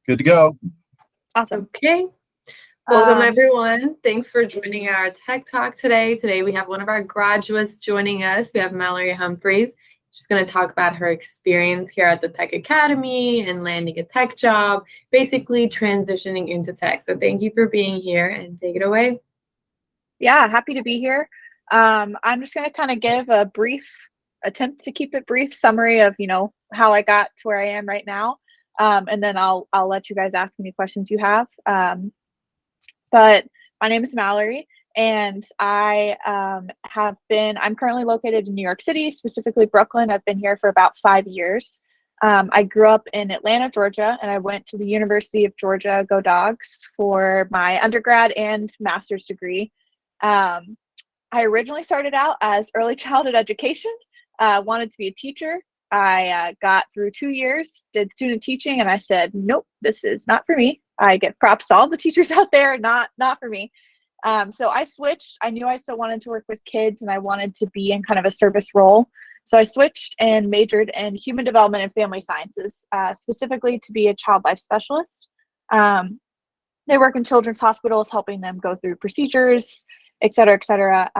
Good to go. Awesome. Okay. Welcome, everyone. Thanks for joining our Tech Talk today. Today, we have one of our graduates joining us. We have Mallory Humphries. She's going to talk about her experience here at the Tech Academy and landing a tech job, basically transitioning into tech. So thank you for being here, and take it away. Yeah, happy to be here. I'm just going to kind of give a brief attempt to keep it brief summary of, how I got to where I am right now. And then I'll let you guys ask any questions you have. But my name is Mallory, and I'm currently located in New York City, specifically Brooklyn. I've been here for about 5 years. I grew up in Atlanta, Georgia, and I went to the University of Georgia, Go Dogs, for my undergrad and master's degree. I originally started out as early childhood education, wanted to be a teacher. I got through 2 years, did student teaching, and I said, nope, this is not for me. I get props to all the teachers out there, not for me. So I switched. I knew I still wanted to work with kids, and I wanted to be in kind of a service role. So I switched and majored in human development and family sciences, specifically to be a child life specialist. They work in children's hospitals, helping them go through procedures, et cetera, et cetera.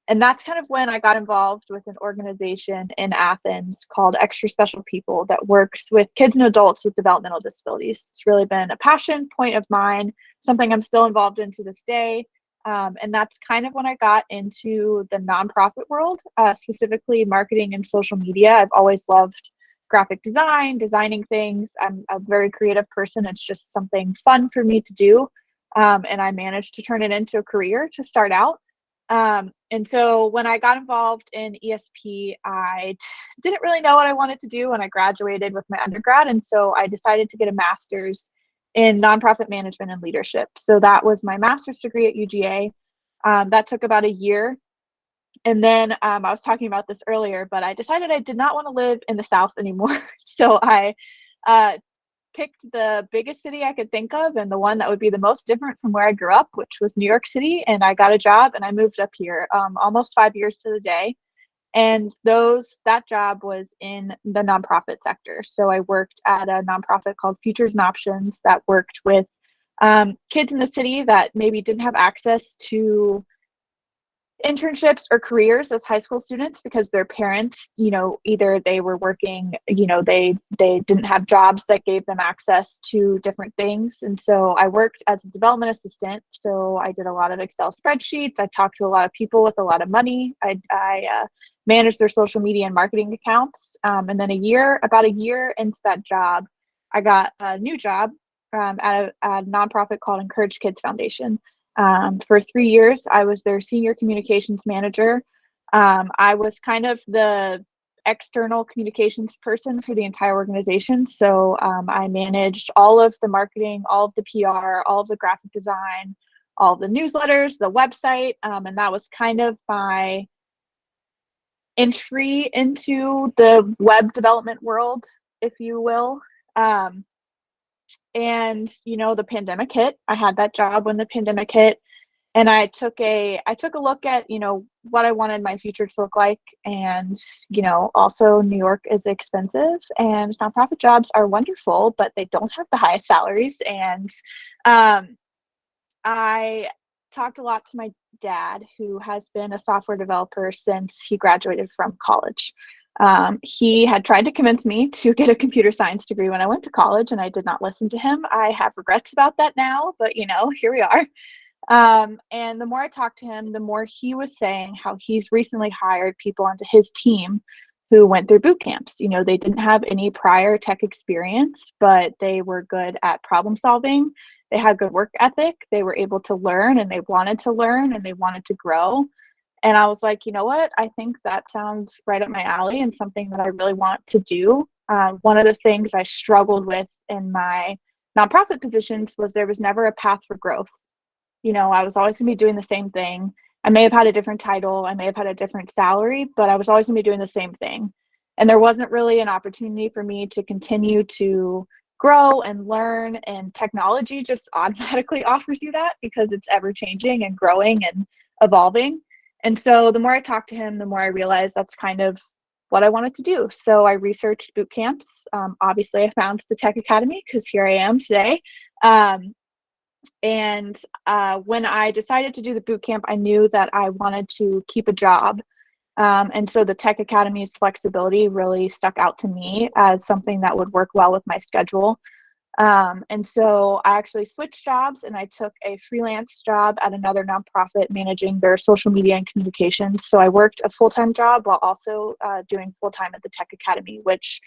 And that's kind of when I got involved with an organization in Athens called Extra Special People that works with kids and adults with developmental disabilities. It's really been a passion point of mine, something I'm still involved in to this day. And that's kind of when I got into the nonprofit world, specifically marketing and social media. I've always loved graphic design, designing things. I'm a very creative person. It's just something fun for me to do. And I managed to turn it into a career to start out. And so when I got involved in ESP, I didn't really know what I wanted to do when I graduated with my undergrad. And so I decided to get a master's in nonprofit management and leadership. So that was my master's degree at UGA. That took about a year. And then I was talking about this earlier, but I decided I did not want to live in the South anymore. So I picked the biggest city I could think of and the one that would be the most different from where I grew up, which was New York City. And I got a job and I moved up here almost 5 years to the day. And that job was in the nonprofit sector. So I worked at a nonprofit called Futures and Options that worked with kids in the city that maybe didn't have access to internships or careers as high school students because their parents, either they were working, they didn't have jobs that gave them access to different things. And so I worked as a development assistant. So I did a lot of Excel spreadsheets. I talked to a lot of people with a lot of money. I managed their social media and marketing accounts. And then about a year into that job, I got a new job at a nonprofit called Encourage Kids Foundation. For 3 years, I was their senior communications manager. I was kind of the external communications person for the entire organization. So I managed all of the marketing, all of the PR, all of the graphic design, all of the newsletters, the website. And that was kind of my entry into the web development world, if you will. And the pandemic hit. I had that job when the pandemic hit, and I took a look at what I wanted my future to look like. And also New York is expensive and nonprofit jobs are wonderful, but they don't have the highest salaries. And I talked a lot to my dad, who has been a software developer since he graduated from college. He had tried to convince me to get a computer science degree when I went to college, and I did not listen to him. I have regrets about that now, but here we are. And the more I talked to him, the more he was saying how he's recently hired people onto his team who went through boot camps. They didn't have any prior tech experience, but they were good at problem solving. They had good work ethic. They were able to learn, and they wanted to learn, and they wanted to grow. And I was like, you know what? I think that sounds right up my alley and something that I really want to do. One of the things I struggled with in my nonprofit positions was there was never a path for growth. I was always going to be doing the same thing. I may have had a different title. I may have had a different salary, but I was always going to be doing the same thing. And there wasn't really an opportunity for me to continue to grow and learn. And technology just automatically offers you that because it's ever changing and growing and evolving. And so the more I talked to him, the more I realized that's kind of what I wanted to do. So I researched boot camps. Obviously, I found the Tech Academy because here I am today. And when I decided to do the boot camp, I knew that I wanted to keep a job. And so the Tech Academy's flexibility really stuck out to me as something that would work well with my schedule. And so I actually switched jobs and I took a freelance job at another nonprofit managing their social media and communications. So I worked a full-time job while also doing full-time at the Tech Academy, which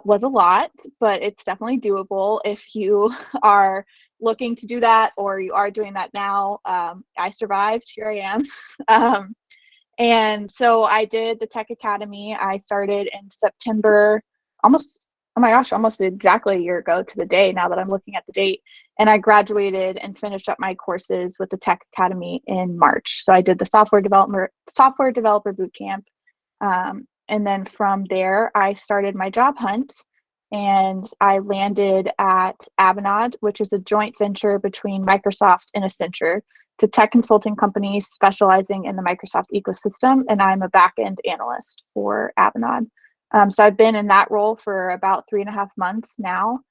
was a lot, but it's definitely doable if you are looking to do that or you are doing that now. I survived. Here I am. And so I did the Tech Academy. I started in September, almost, oh my gosh, almost exactly a year ago to the day now that I'm looking at the date. And I graduated and finished up my courses with the Tech Academy in March. So I did the software developer boot camp. And then from there, I started my job hunt and I landed at Avanade, which is a joint venture between Microsoft and Accenture. It's a tech consulting company specializing in the Microsoft ecosystem, and I'm a back-end analyst for Avanade. So I've been in that role for about 3.5 months now.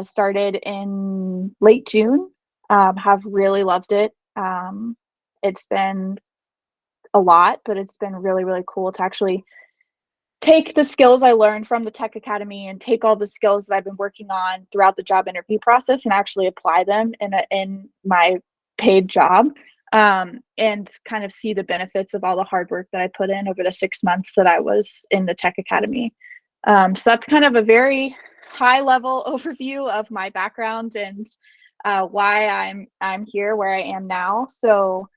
Started in late June, have really loved it. It's been a lot, but it's been really, really cool to actually take the skills I learned from the Tech Academy and take all the skills that I've been working on throughout the job interview process and actually apply them in my paid job, and kind of see the benefits of all the hard work that I put in over the 6 months that I was in the Tech Academy. So that's kind of a very high level overview of my background and why I'm here where I am now. So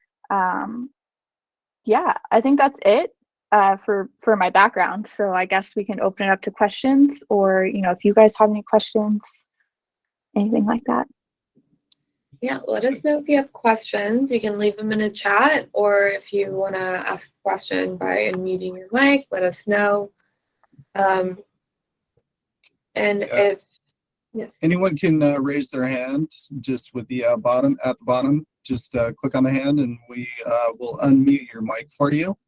yeah, I think that's it for my background. So I guess we can open it up to questions, or if you guys have any questions, anything like that. Yeah, let us know if you have questions. You can leave them in a chat, or if you want to ask a question by unmuting your mic, let us know. And if yes, anyone can raise their hand just with the bottom at the bottom. Just click on the hand, and we will unmute your mic for you.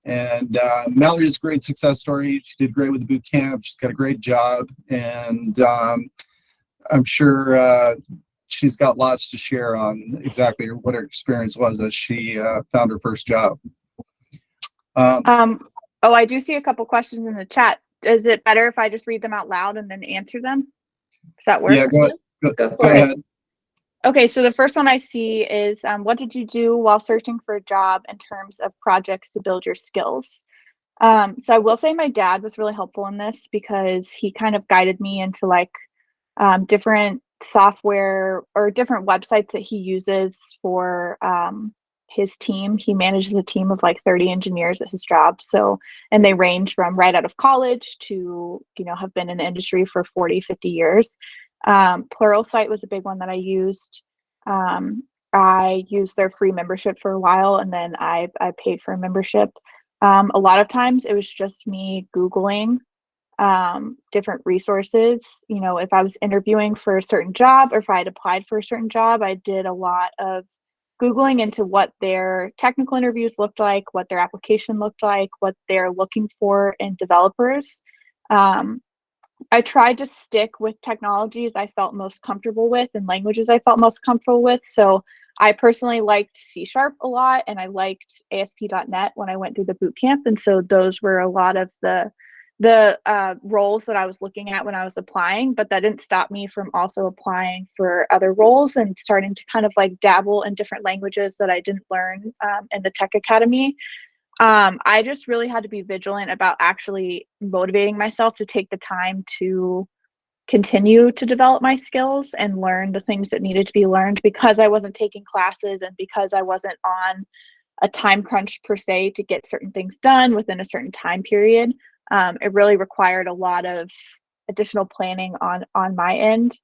And Mallory's a great success story. She did great with the boot camp. She's got a great job, and I'm sure she's got lots to share on exactly what her experience was as she found her first job. Oh, I do see a couple questions in the chat. Is it better if I just read them out loud and then answer them? Does that work? Yeah, go ahead. Okay, so the first one I see is, what did you do while searching for a job in terms of projects to build your skills? So I will say my dad was really helpful in this because he kind of guided me into like different software or different websites that he uses for his team. He manages a team of like 30 engineers at his job. So, and they range from right out of college to, have been in the industry for 40, 50 years. Pluralsight was a big one that I used. I used their free membership for a while, and then I paid for a membership. A lot of times it was just me Googling different resources. If I was interviewing for a certain job or if I had applied for a certain job, I did a lot of Googling into what their technical interviews looked like, what their application looked like, what they're looking for in developers. I tried to stick with technologies I felt most comfortable with and languages I felt most comfortable with. So I personally liked C# a lot, and I liked ASP.NET when I went through the boot camp. And so those were a lot of the roles that I was looking at when I was applying, but that didn't stop me from also applying for other roles and starting to kind of like dabble in different languages that I didn't learn in the Tech Academy. I just really had to be vigilant about actually motivating myself to take the time to continue to develop my skills and learn the things that needed to be learned, because I wasn't taking classes and because I wasn't on a time crunch per se to get certain things done within a certain time period. It really required a lot of additional planning on my end.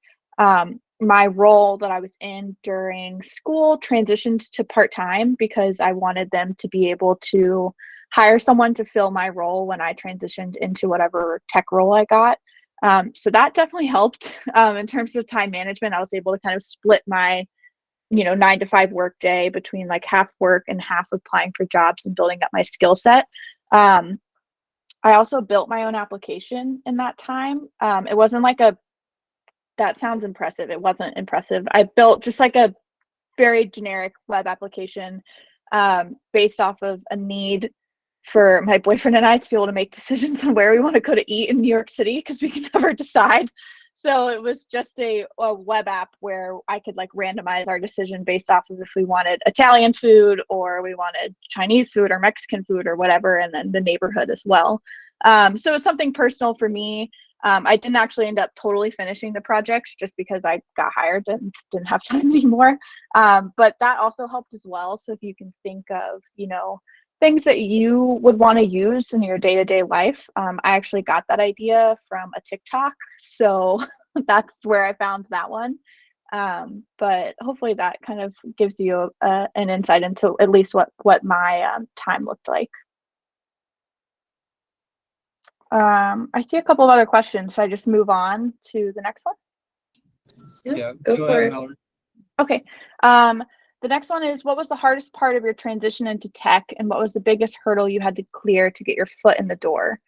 My role that I was in during school transitioned to part-time because I wanted them to be able to hire someone to fill my role when I transitioned into whatever tech role I got. So that definitely helped in terms of time management. I was able to kind of split my 9 to 5 work day between like half work and half applying for jobs and building up my skill set. I also built my own application in that time. It wasn't like that sounds impressive. It wasn't impressive. I built just like a very generic web application based off of a need for my boyfriend and I to be able to make decisions on where we want to go to eat in New York City because we could never decide. So it was just a web app where I could like randomize our decision based off of if we wanted Italian food or we wanted Chinese food or Mexican food or whatever, and then the neighborhood as well. So it was something personal for me. I didn't actually end up totally finishing the project just because I got hired and didn't have time anymore. But that also helped as well. So if you can think of, things that you would want to use in your day-to-day life. I actually got that idea from a TikTok. So that's where I found that one. But hopefully that kind of gives you an insight into at least what my time looked like. I see a couple of other questions. So I just move on to the next one. Yeah, go go for ahead, it. Mallory. Okay. The next one is, what was the hardest part of your transition into tech, and what was the biggest hurdle you had to clear to get your foot in the door?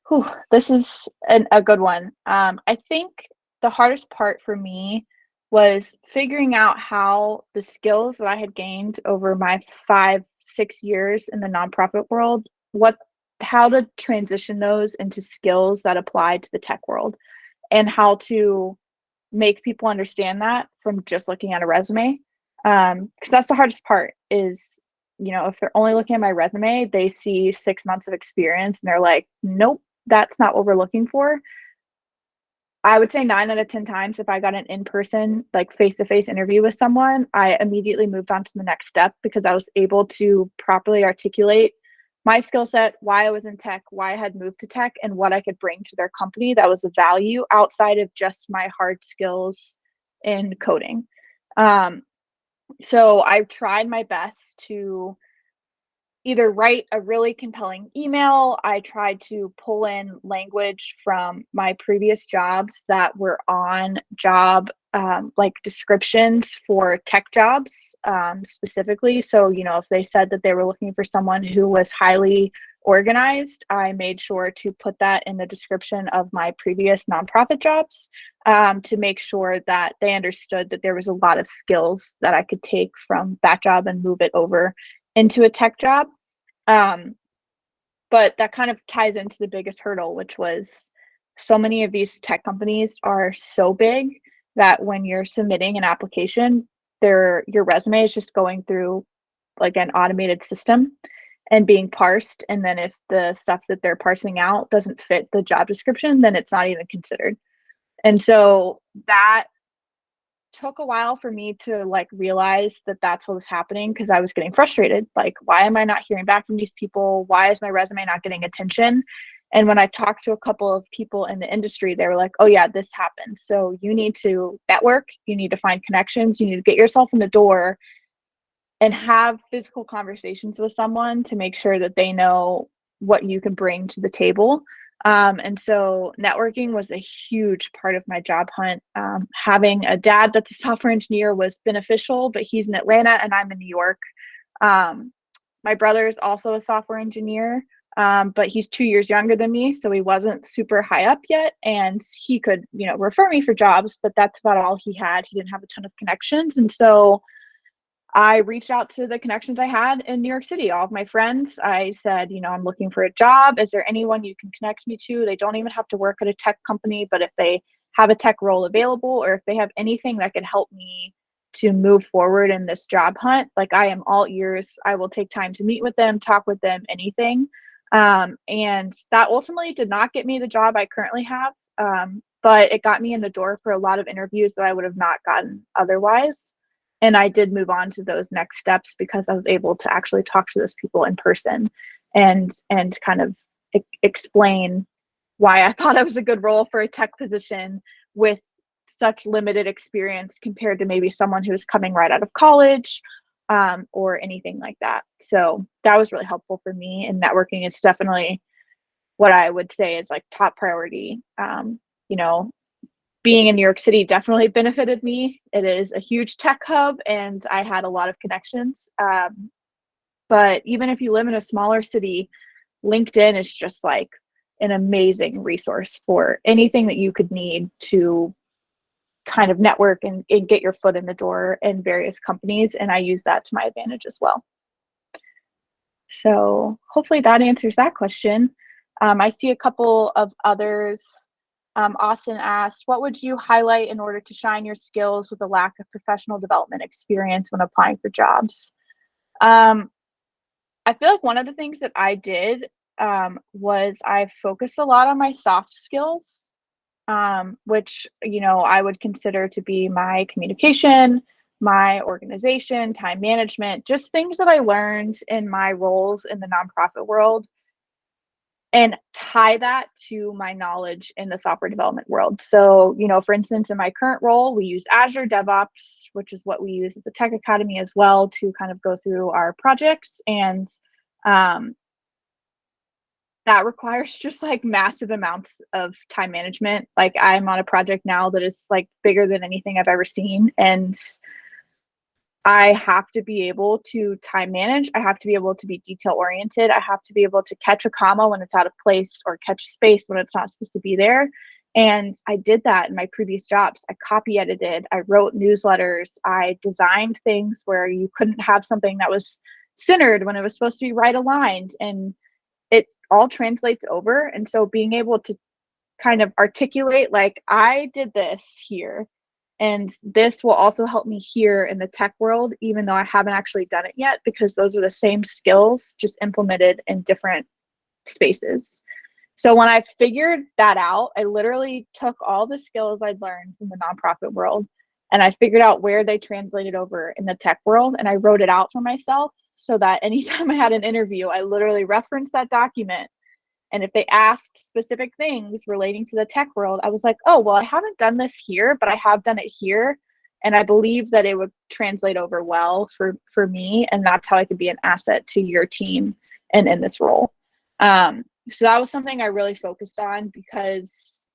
Whew, this is a good one. I think the hardest part for me was figuring out how the skills that I had gained over my 5-6 years in the nonprofit world, how to transition those into skills that apply to the tech world, and how to make people understand that from just looking at a resume. Because that's the hardest part is, if they're only looking at my resume, they see 6 months of experience and they're like, nope, that's not what we're looking for. I would say 9 out of 10 times, if I got an in-person, like face-to-face interview with someone, I immediately moved on to the next step because I was able to properly articulate my skill set, why I was in tech, why I had moved to tech, and what I could bring to their company that was of value outside of just my hard skills in coding. So I tried my best to either write a really compelling email. I tried to pull in language from my previous jobs that were on job like descriptions for tech jobs specifically. So, if they said that they were looking for someone who was highly organized, I made sure to put that in the description of my previous nonprofit jobs to make sure that they understood that there was a lot of skills that I could take from that job and move it over into a tech job. But that kind of ties into the biggest hurdle, which was so many of these tech companies are so big that when you're submitting an application, your resume is just going through like an automated system and being parsed. And then if the stuff that they're parsing out doesn't fit the job description, then it's not even considered. And so that took a while for me to like realize that that's what was happening, because I was getting frustrated. Like, why am I not hearing back from these people? Why is my resume not getting attention? And when I talked to a couple of people in the industry, they were like, oh yeah, this happened. So you need to network, you need to find connections, you need to get yourself in the door and have physical conversations with someone to make sure that they know what you can bring to the table. And so networking was a huge part of my job hunt. Having a dad that's a software engineer was beneficial, but he's in Atlanta and I'm in New York. My brother is also a software engineer, but he's 2 years younger than me, so he wasn't super high up yet. And he could, refer me for jobs, but that's about all he had. He didn't have a ton of connections. And so I reached out to the connections I had in New York City, all of my friends. I said, I'm looking for a job. Is there anyone you can connect me to? They don't even have to work at a tech company, but if they have a tech role available, or if they have anything that could help me to move forward in this job hunt, like, I am all ears. I will take time to meet with them, talk with them, anything. And that ultimately did not get me the job I currently have, but it got me in the door for a lot of interviews that I would have not gotten otherwise. And I did move on to those next steps because I was able to actually talk to those people in person and kind of explain why I thought I was a good role for a tech position with such limited experience compared to maybe someone who's coming right out of college or anything like that. So that was really helpful for me. And networking is definitely what I would say is like top priority. Being in New York City definitely benefited me. It is a huge tech hub and I had a lot of connections. But even if you live in a smaller city, LinkedIn is just like an amazing resource for anything that you could need to kind of network and get your foot in the door in various companies. And I use that to my advantage as well. So hopefully that answers that question. I see a couple of others. Austin asked, what would you highlight in order to shine your skills with a lack of professional development experience when applying for jobs? I feel like one of the things that I did was I focused a lot on my soft skills, which, you know, I would consider to be my communication, my organization, time management, just things that I learned in my roles in the nonprofit world, and tie that to my knowledge in the software development world. So, you know, for instance, in my current role, we use Azure DevOps, which is what we use at the Tech Academy as well to kind of go through our projects. And that requires just like massive amounts of time management. Like I'm on a project now that is like bigger than anything I've ever seen. And I have to be able to time manage. I have to be able to be detail oriented. I have to be able to catch a comma when it's out of place or catch a space when it's not supposed to be there. And I did that in my previous jobs. I copy edited, I wrote newsletters, I designed things where you couldn't have something that was centered when it was supposed to be right aligned. And it all translates over. And so being able to kind of articulate, like, I did this here, and this will also help me here in the tech world, even though I haven't actually done it yet, because those are the same skills, just implemented in different spaces. So when I figured that out, I literally took all the skills I'd learned from the nonprofit world and I figured out where they translated over in the tech world, and I wrote it out for myself so that anytime I had an interview, I literally referenced that document. And if they asked specific things relating to the tech world, I was like, oh, well, I haven't done this here, but I have done it here. And I believe that it would translate over well for me. And that's how I could be an asset to your team and in this role. So that was something I really focused on, because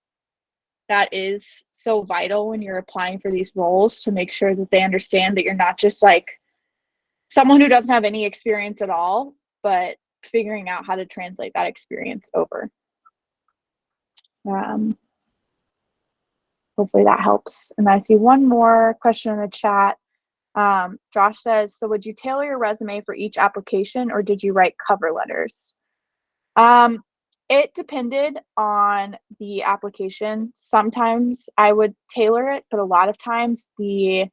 that is so vital when you're applying for these roles, to make sure that they understand that you're not just like someone who doesn't have any experience at all, but figuring out how to translate that experience over. Hopefully that helps. And I see one more question in the chat. Josh says, so would you tailor your resume for each application, or did you write cover letters? It depended on the application. Sometimes I would tailor it, but a lot of times the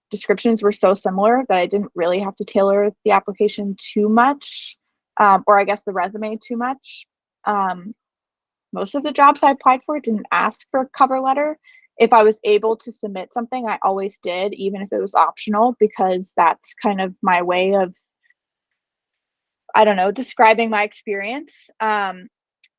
descriptions were so similar that I didn't really have to tailor the application too much. Or I guess the resume too much. Most of the jobs I applied for didn't ask for a cover letter. If I was able to submit something, I always did, even if it was optional, because that's kind of my way of, I don't know, describing my experience.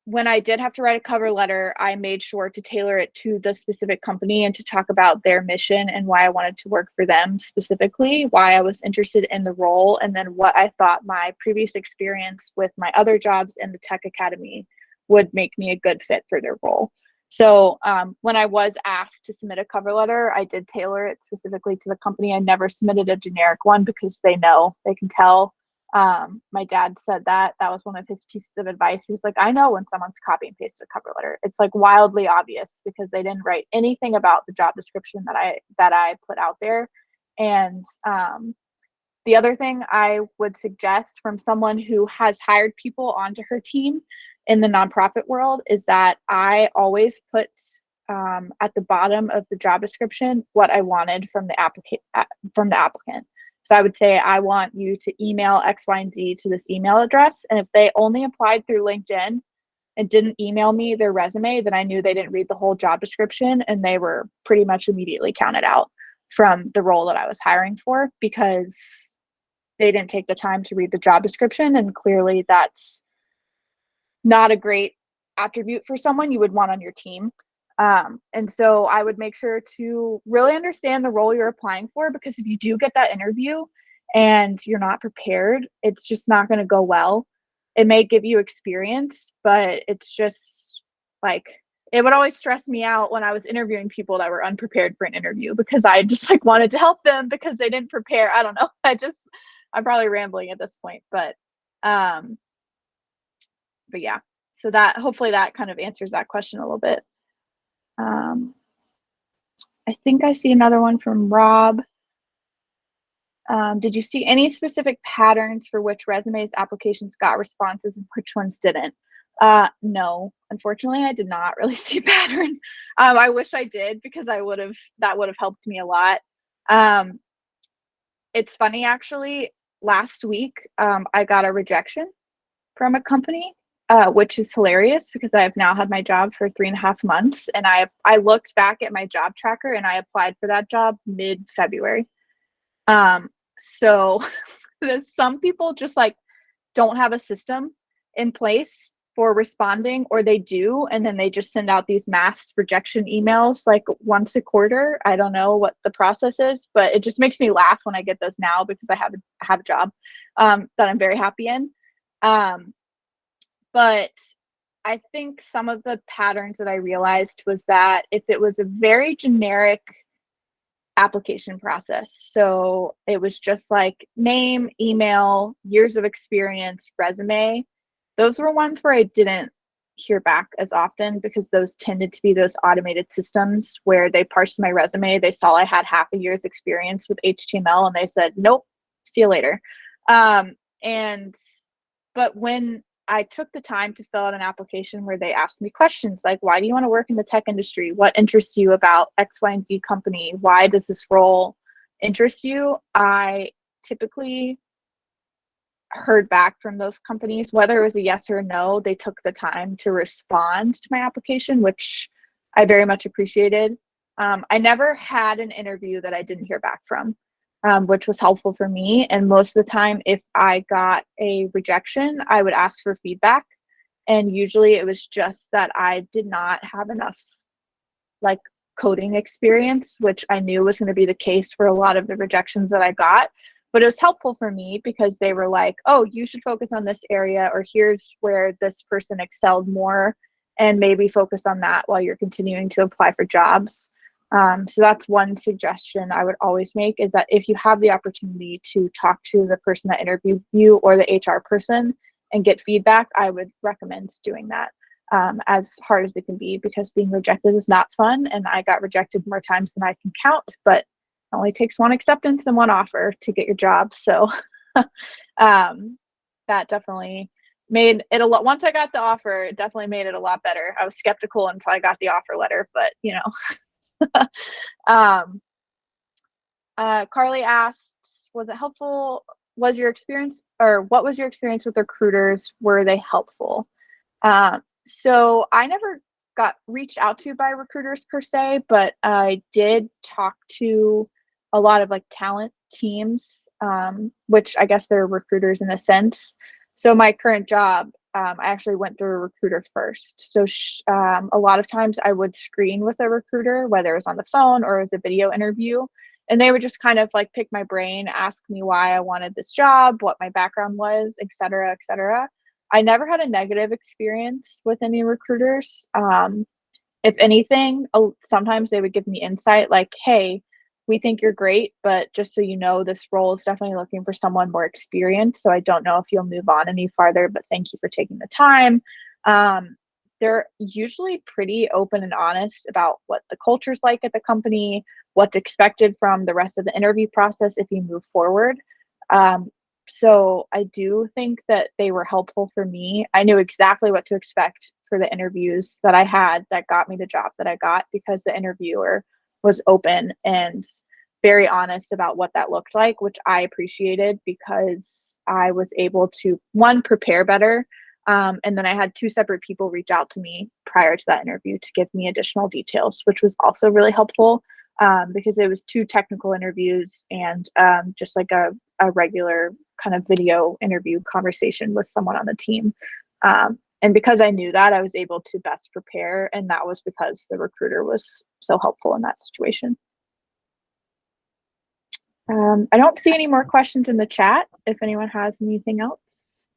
When I did have to write a cover letter, I made sure to tailor it to the specific company and to talk about their mission and why I wanted to work for them specifically, why I was interested in the role, and then what I thought my previous experience with my other jobs in the Tech Academy would make me a good fit for their role. So when I was asked to submit a cover letter, I did tailor it specifically to the company. I never submitted a generic one, because they can tell. My dad said that was one of his pieces of advice. He was like, I know when someone's copy and pasted a cover letter. It's like wildly obvious, because they didn't write anything about the job description that I put out there. And the other thing I would suggest from someone who has hired people onto her team in the nonprofit world is that I always put at the bottom of the job description what I wanted from the applicant. So I would say, I want you to email X, Y, and Z to this email address. And if they only applied through LinkedIn and didn't email me their resume, then I knew they didn't read the whole job description, and they were pretty much immediately counted out from the role that I was hiring for, because they didn't take the time to read the job description. And clearly that's not a great attribute for someone you would want on your team. And so I would make sure to really understand the role you're applying for, because if you do get that interview and you're not prepared, it's just not going to go well. It may give you experience, but it's just like, it would always stress me out when I was interviewing people that were unprepared for an interview, because I just like wanted to help them because they didn't prepare. I don't know. I'm probably rambling at this point, but yeah, so that hopefully that kind of answers that question a little bit. I think I see another one from Rob. Did you see any specific patterns for which resumes applications got responses and which ones didn't? No, unfortunately, I did not really see a pattern. I wish I did, because that would have helped me a lot. It's funny, actually, last week, I got a rejection from a company, which is hilarious because I have now had my job for 3.5 months, and I looked back at my job tracker and I applied for that job mid-February. So there's some people just like don't have a system in place for responding, or they do, and then they just send out these mass rejection emails like once a quarter. I don't know what the process is, but it just makes me laugh when I get those now, because I have a job that I'm very happy in. But I think some of the patterns that I realized was that if it was a very generic application process, so it was just like name, email, years of experience, resume, those were ones where I didn't hear back as often, because those tended to be those automated systems where they parsed my resume, they saw I had half a year's experience with HTML, and they said, nope, see you later. But when I took the time to fill out an application where they asked me questions like, why do you want to work in the tech industry? What interests you about X, Y, and Z company? Why does this role interest you? I typically heard back from those companies, whether it was a yes or a no. They took the time to respond to my application, which I very much appreciated. I never had an interview that I didn't hear back from, which was helpful for me. And most of the time, if I got a rejection, I would ask for feedback. And usually it was just that I did not have enough like coding experience, which I knew was going to be the case for a lot of the rejections that I got. But it was helpful for me because they were like, oh, you should focus on this area, or here's where this person excelled more, and maybe focus on that while you're continuing to apply for jobs. So that's one suggestion I would always make, is that if you have the opportunity to talk to the person that interviewed you or the HR person and get feedback, I would recommend doing that, as hard as it can be, because being rejected is not fun. And I got rejected more times than I can count, but it only takes one acceptance and one offer to get your job. So that definitely made it a lot. Once I got the offer, it definitely made it a lot better. I was skeptical until I got the offer letter, but you know. Carly asks, was it helpful? Was your experience, or what was your experience with recruiters? Were they helpful? So I never got reached out to by recruiters per se, but I did talk to a lot of like talent teams, which I guess they're recruiters in a sense. So my current job, I actually went through a recruiter first. So a lot of times I would screen with a recruiter, whether it was on the phone or it was a video interview, and they would just kind of like pick my brain, ask me why I wanted this job, what my background was, et cetera, et cetera. I never had a negative experience with any recruiters. If anything, sometimes they would give me insight like, hey, we think you're great, but just so you know, this role is definitely looking for someone more experienced. So I don't know if you'll move on any farther, but thank you for taking the time. They're usually pretty open and honest about what the culture's like at the company, what's expected from the rest of the interview process if you move forward. So I do think that they were helpful for me. I knew exactly what to expect for the interviews that I had that got me the job that I got, because the interviewer was open and very honest about what that looked like, which I appreciated, because I was able to, one, prepare better. And then I had 2 separate people reach out to me prior to that interview to give me additional details, which was also really helpful, because it was 2 technical interviews and just like a regular kind of video interview conversation with someone on the team. And because I knew that, I was able to best prepare, and that was because the recruiter was so helpful in that situation. I don't see any more questions in the chat if anyone has anything else.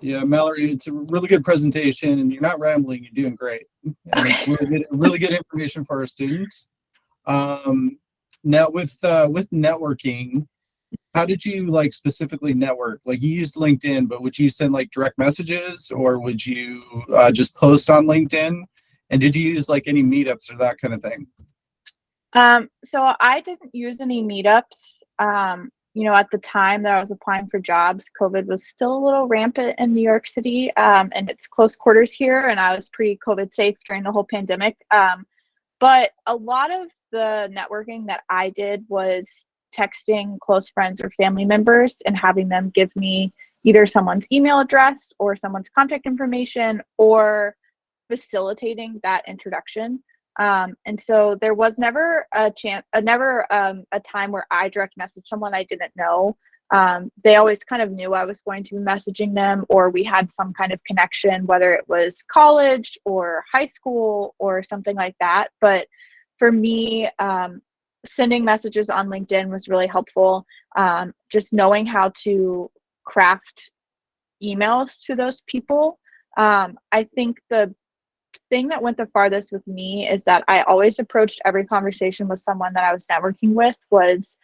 Yeah, Mallory, it's a really good presentation, and you're not rambling. You're doing great, and it's really good information for our students. Now, with networking, how did you like specifically network? Like you used LinkedIn, but would you send like direct messages or would you just post on LinkedIn? And did you use like any meetups or that kind of thing? So I didn't use any meetups. At the time that I was applying for jobs, COVID was still a little rampant in New York City, and it's close quarters here, and I was pretty COVID safe during the whole pandemic. But a lot of the networking that I did was texting close friends or family members and having them give me either someone's email address or someone's contact information or facilitating that introduction. And so there was never a time where I direct messaged someone I didn't know. They always kind of knew I was going to be messaging them, or we had some kind of connection, whether it was college or high school or something like that. But for me, sending messages on LinkedIn was really helpful. Just knowing how to craft emails to those people. I think the thing that went the farthest with me is that I always approached every conversation with someone that I was networking with was,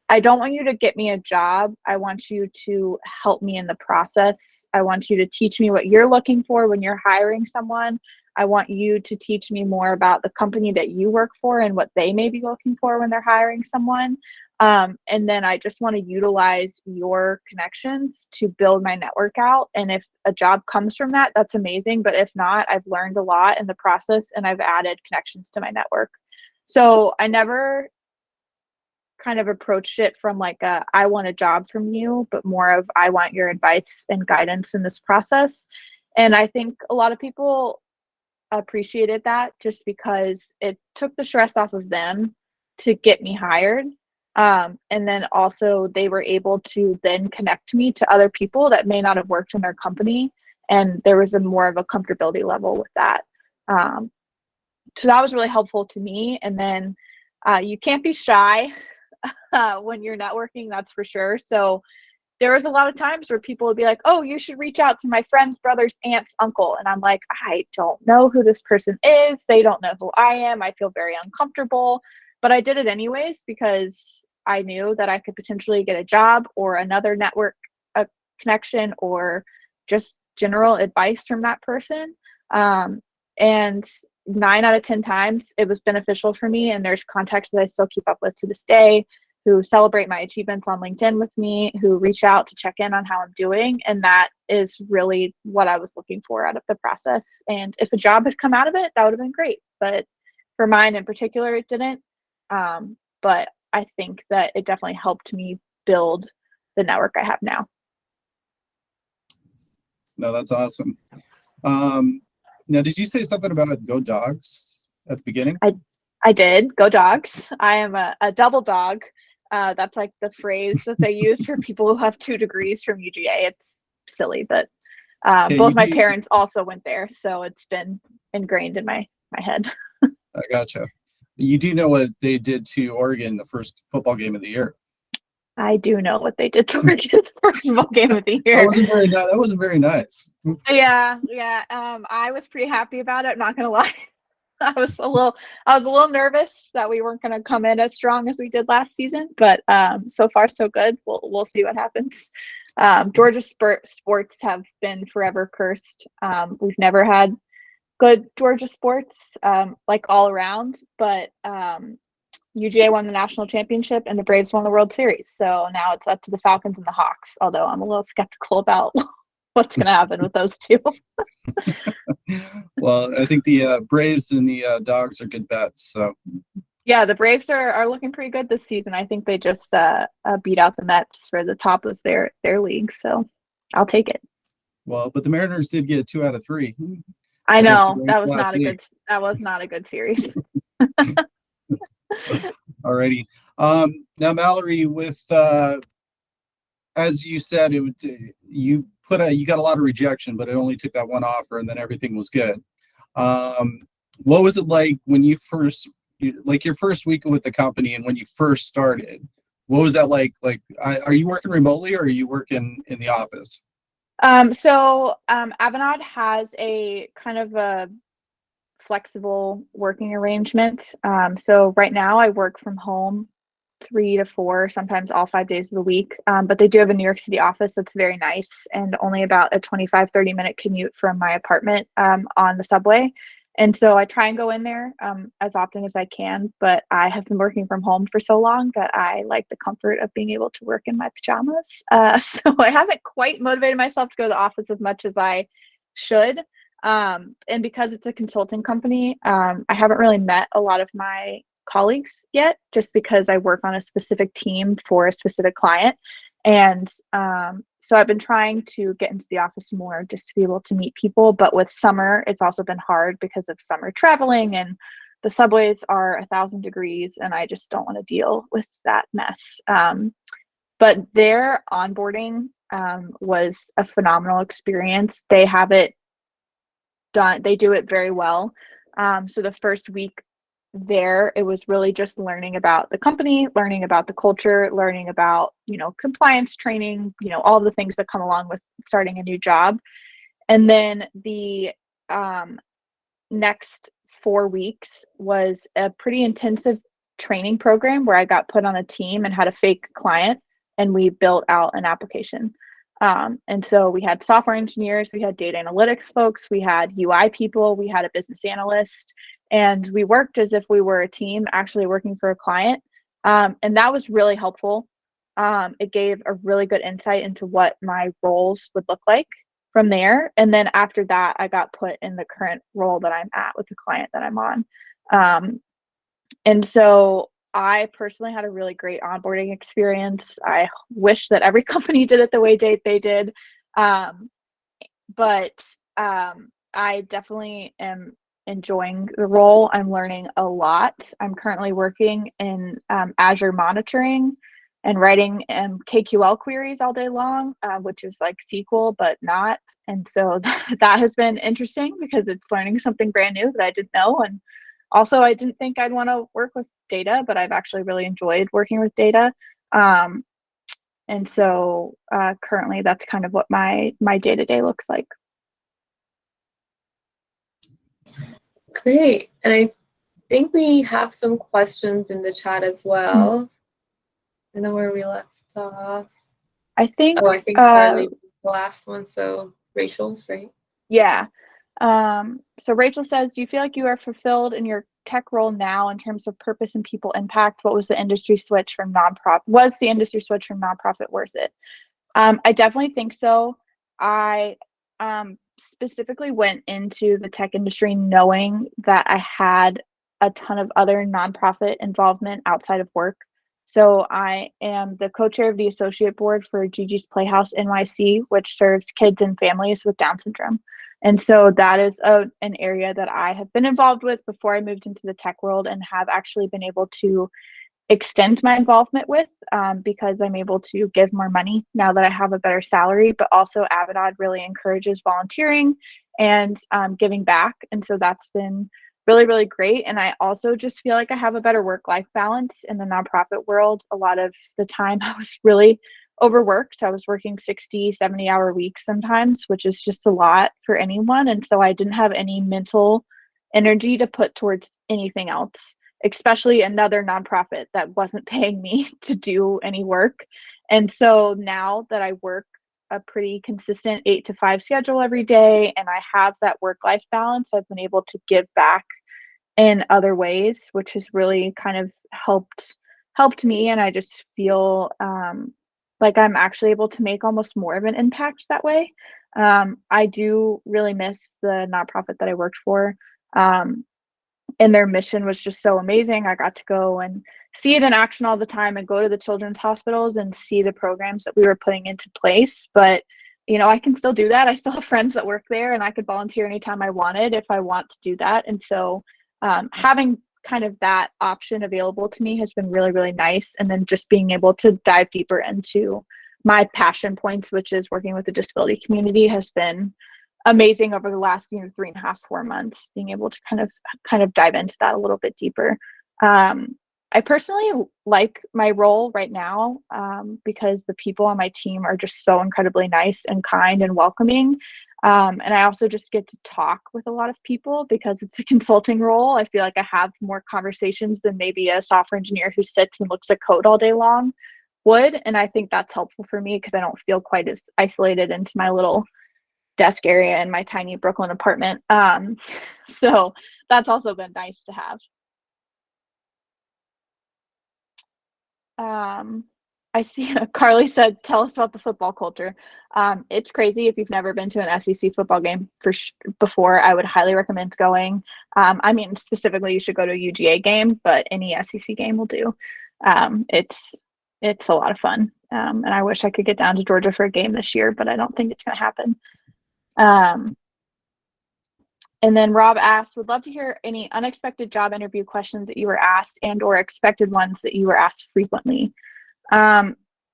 I don't want you to get me a job. I want you to help me in the process. I want you to teach me what you're looking for when you're hiring someone. I want you to teach me more about the company that you work for and what they may be looking for when they're hiring someone. And then I just want to utilize your connections to build my network out. And if a job comes from that, that's amazing. But if not, I've learned a lot in the process and I've added connections to my network. So I never kind of approached it from like I want a job from you, but more of I want your advice and guidance in this process. And I think a lot of people appreciated that just because it took the stress off of them to get me hired. And then also they were able to then connect me to other people that may not have worked in their company. And there was a more of a comfortability level with that. So that was really helpful to me. And then you can't be shy when you're networking, that's for sure. So there was a lot of times where people would be like, oh, you should reach out to my friend's brother's aunt's uncle. And I'm like, I don't know who this person is. They don't know who I am. I feel very uncomfortable. But I did it anyways because I knew that I could potentially get a job or another network connection or just general advice from that person. And 9 out of 10 times it was beneficial for me. And there's contacts that I still keep up with to this day who celebrate my achievements on LinkedIn with me, who reach out to check in on how I'm doing. And that is really what I was looking for out of the process. And if a job had come out of it, that would have been great. But for mine in particular, it didn't. But I think that it definitely helped me build the network I have now. No, that's awesome. Now, did you say something about Go Dogs at the beginning? I did. Go Dogs. I am a double dog. That's like the phrase that they use for people who have 2 degrees from UGA. It's silly, but both my parents also went there, so it's been ingrained in my head. I gotcha. You do know what they did to Oregon the first football game of the year. I do know what they did to Oregon the first football game of the year. That wasn't very nice. Yeah. I was pretty happy about it. I'm not gonna lie. I was a little nervous that we weren't gonna come in as strong as we did last season, but so far so good. We'll see what happens. Georgia sports have been forever cursed. We've never had good Georgia sports, like all around, but UGA won the national championship and the Braves won the World Series. So now it's up to the Falcons and the Hawks, although I'm a little skeptical about what's going to happen with those two. Well, I think the Braves and the Dogs are good bets. So yeah, the Braves are looking pretty good this season. I think they just beat out the Mets for the top of their league. So I'll take it. Well, but the Mariners did get 2 out of 3. I know that was not a good series. Alrighty. Now, Mallory, with as you said, you got a lot of rejection, but it only took that one offer, and then everything was good. What was it like when you first, your first week with the company, and when you first started? What was that like? Like, are you working remotely or are you working in the office? So Avanade has a kind of a flexible working arrangement. So right now I work from home 3 to 4, sometimes all 5 days of the week. But they do have a New York City office that's very nice and only about a 25-30 minute commute from my apartment on the subway. And so I try and go in there as often as I can, but I have been working from home for so long that I like the comfort of being able to work in my pajamas. So I haven't quite motivated myself to go to the office as much as I should. And because it's a consulting company, I haven't really met a lot of my colleagues yet, just because I work on a specific team for a specific client. And so I've been trying to get into the office more just to be able to meet people. But with summer, it's also been hard because of summer traveling, and the subways are 1,000 degrees, and I just don't want to deal with that mess. But their onboarding was a phenomenal experience. They have it done. They do it very well. So the first week there, it was really just learning about the company, learning about the culture, learning about, compliance training, all the things that come along with starting a new job. And then the next 4 weeks was a pretty intensive training program where I got put on a team and had a fake client, and we built out an application. And so we had software engineers, we had data analytics folks, we had UI people, we had a business analyst, and we worked as if we were a team actually working for a client. And that was really helpful. It gave a really good insight into what my roles would look like from there. And then after that, I got put in the current role that I'm at with the client that I'm on. And so I personally had a really great onboarding experience. I wish that every company did it the way they did. But I definitely am enjoying the role. I'm learning a lot. I'm currently working in Azure monitoring and writing KQL queries all day long, which is like SQL, but not. And so that has been interesting because it's learning something brand new that I didn't know. And also, I didn't think I'd want to work with data, but I've actually really enjoyed working with data. And so currently that's kind of what my day-to-day looks like. Great. And I think we have some questions in the chat as well. I don't know where we left off. I think Carly's the last one. So Rachel's, right? Yeah. So Rachel says, do you feel like you are fulfilled in your tech role now in terms of purpose and people impact? What was the industry switch from nonprofit? Was the industry switch from nonprofit worth it? I definitely think so. I specifically went into the tech industry knowing that I had a ton of other nonprofit involvement outside of work. So I am the co-chair of the associate board for Gigi's Playhouse NYC, which serves kids and families with Down syndrome. And so that is an area that I have been involved with before I moved into the tech world, and have actually been able to extend my involvement with because I'm able to give more money now that I have a better salary. But also Avanade really encourages volunteering and giving back. And so that's been really, really great. And I also just feel like I have a better work-life balance in the nonprofit world. A lot of the time I was really overworked. I was working 60, 70-hour weeks sometimes, which is just a lot for anyone. And so I didn't have any mental energy to put towards anything else, especially another nonprofit that wasn't paying me to do any work. And so now that I work a pretty consistent 8 to 5 schedule every day, and I have that work-life balance, I've been able to give back in other ways, which has really kind of helped me. And I just feel like I'm actually able to make almost more of an impact that way. I do really miss the nonprofit that I worked for. And their mission was just so amazing. I got to go and see it in action all the time, and go to the children's hospitals and see the programs that we were putting into place. But, I can still do that. I still have friends that work there, and I could volunteer anytime I wanted if I want to do that. And so having kind of that option available to me has been really, really nice. And then just being able to dive deeper into my passion points, which is working with the disability community, has been amazing over the last 3.5, 4 months, being able to kind of dive into that a little bit deeper. I personally like my role right now because the people on my team are just so incredibly nice and kind and welcoming. And I also just get to talk with a lot of people because it's a consulting role. I feel like I have more conversations than maybe a software engineer who sits and looks at code all day long would. And I think that's helpful for me because I don't feel quite as isolated into my little desk area in my tiny Brooklyn apartment. So that's also been nice to have. I see Carly said, tell us about the football culture. It's crazy. If you've never been to an SEC football game before, I would highly recommend going. I mean, specifically, you should go to a UGA game, but any SEC game will do. It's a lot of fun. And I wish I could get down to Georgia for a game this year, but I don't think it's going to happen. And then Rob asked, would love to hear any unexpected job interview questions that you were asked and or expected ones that you were asked frequently.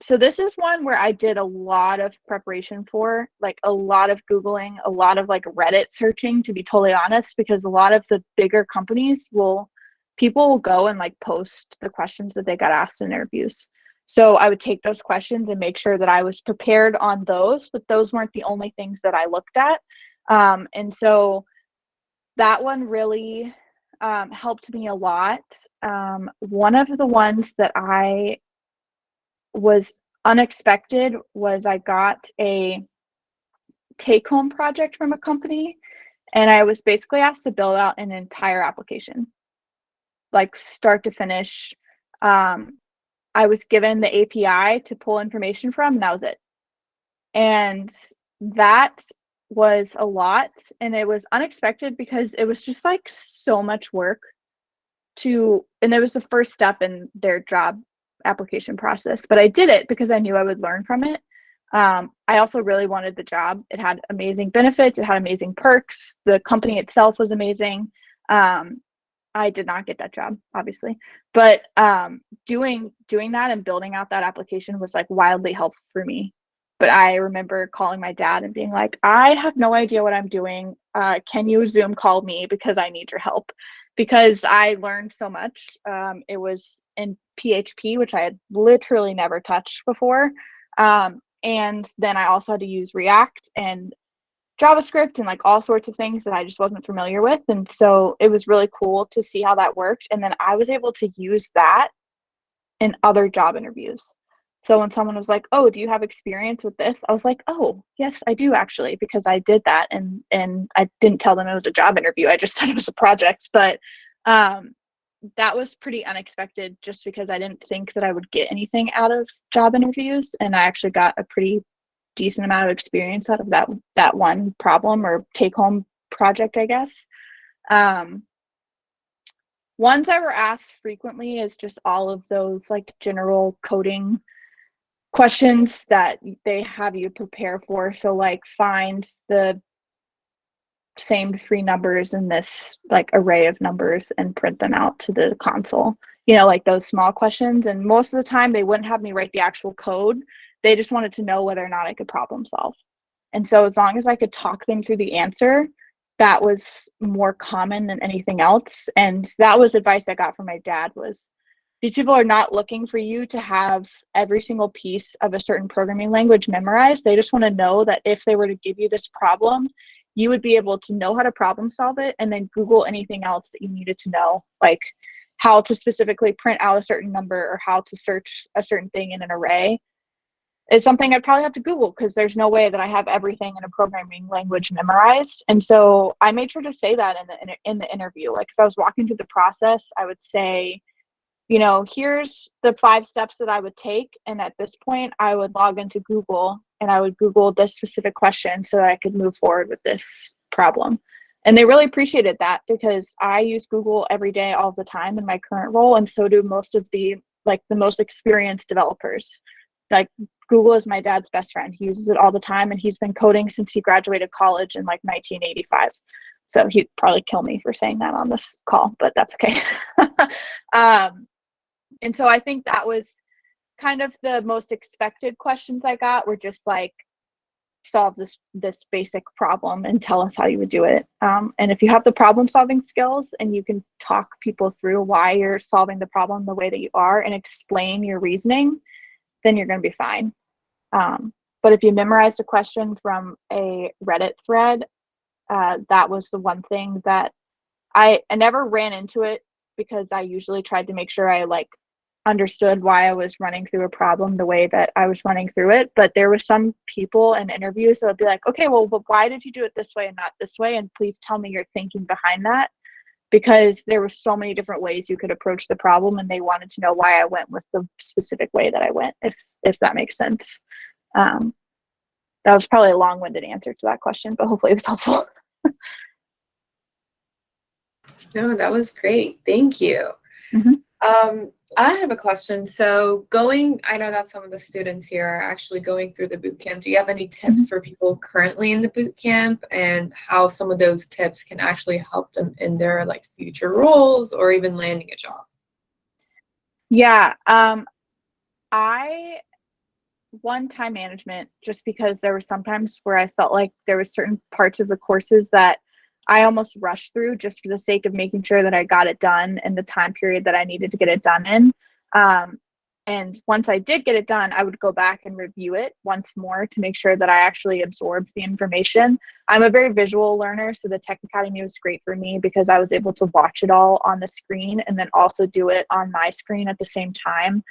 So this is one where I did a lot of preparation for, like a lot of Googling, a lot of like Reddit searching, to be totally honest, because a lot of the bigger companies people will go and like post the questions that they got asked in interviews. So I would take those questions and make sure that I was prepared on those, but those weren't the only things that I looked at. And so that one really helped me a lot. One of the ones that I was unexpected was I got a take-home project from a company, and I was basically asked to build out an entire application, like start to finish. I was given the API to pull information from, and that was it. And that was a lot, and it was unexpected because it was just like so much work and it was the first step in their job application process, but I did it because I knew I would learn from it. I also really wanted the job. It had amazing benefits. It had amazing perks. The company itself was amazing. I did not get that job, obviously, but doing that and building out that application was like wildly helpful for me. But I remember calling my dad and being like, I have no idea what I'm doing. Can you Zoom call me because I need your help? Because I learned so much. It was in PHP, which I had literally never touched before. And then I also had to use React and JavaScript and like all sorts of things that I just wasn't familiar with. And so it was really cool to see how that worked. And then I was able to use that in other job interviews. So when someone was like, oh, do you have experience with this? I was like, oh, yes, I do actually, because I did that. And I didn't tell them it was a job interview. I just said it was a project. But that was pretty unexpected just because I didn't think that I would get anything out of job interviews. And I actually got a pretty decent amount of experience out of that one problem or take home project, I guess. Ones I were asked frequently is just all of those like general coding questions that they have you prepare for. So like find the same 3 numbers in this like array of numbers and print them out to the console, like those small questions. And most of the time they wouldn't have me write the actual code. They just wanted to know whether or not I could problem solve. And so as long as I could talk them through the answer, that was more common than anything else. And that was advice I got from my dad was, these people are not looking for you to have every single piece of a certain programming language memorized. They just want to know that if they were to give you this problem, you would be able to know how to problem solve it and then Google anything else that you needed to know, like how to specifically print out a certain number or how to search a certain thing in an array. Is something I'd probably have to Google because there's no way that I have everything in a programming language memorized. And so I made sure to say that in the interview. Like if I was walking through the process, I would say, here's the 5 steps that I would take. And at this point, I would log into Google and I would Google this specific question so that I could move forward with this problem. And they really appreciated that because I use Google every day, all the time in my current role. And so do most of the most experienced developers. Like Google is my dad's best friend. He uses it all the time and he's been coding since he graduated college in like 1985. So he'd probably kill me for saying that on this call, but that's okay. And so I think that was kind of the most expected questions I got were just like, solve this basic problem and tell us how you would do it. And if you have the problem solving skills and you can talk people through why you're solving the problem the way that you are and explain your reasoning, then you're going to be fine. But But if you memorized a question from a Reddit thread, that was the one thing that I never ran into it, because I usually tried to make sure I like understood why I was running through a problem the way that I was running through it. But there was some people in interviews that would be like, okay, well, but why did you do it this way and not this way? And please tell me your thinking behind that, because there were so many different ways you could approach the problem, and they wanted to know why I went with the specific way that I went, if that makes sense. That was probably a long-winded answer to that question, but hopefully it was helpful. No, that was great. Thank you. I have a question. So I know that some of the students here are actually going through the boot camp. Do you have any tips for people currently in the boot camp, and how some of those tips can actually help them in their like future roles or even landing a job? Yeah. One, time management, just because there were some times where I felt like there was certain parts of the courses that I almost rushed through just for the sake of making sure that I got it done in the time period that I needed to get it done in. And once I did get it done, I would go back and review it once more to make sure that I actually absorbed the information. I'm a very visual learner, so the Tech Academy was great for me because I was able to watch it all on the screen and then also do it on my screen at the same time.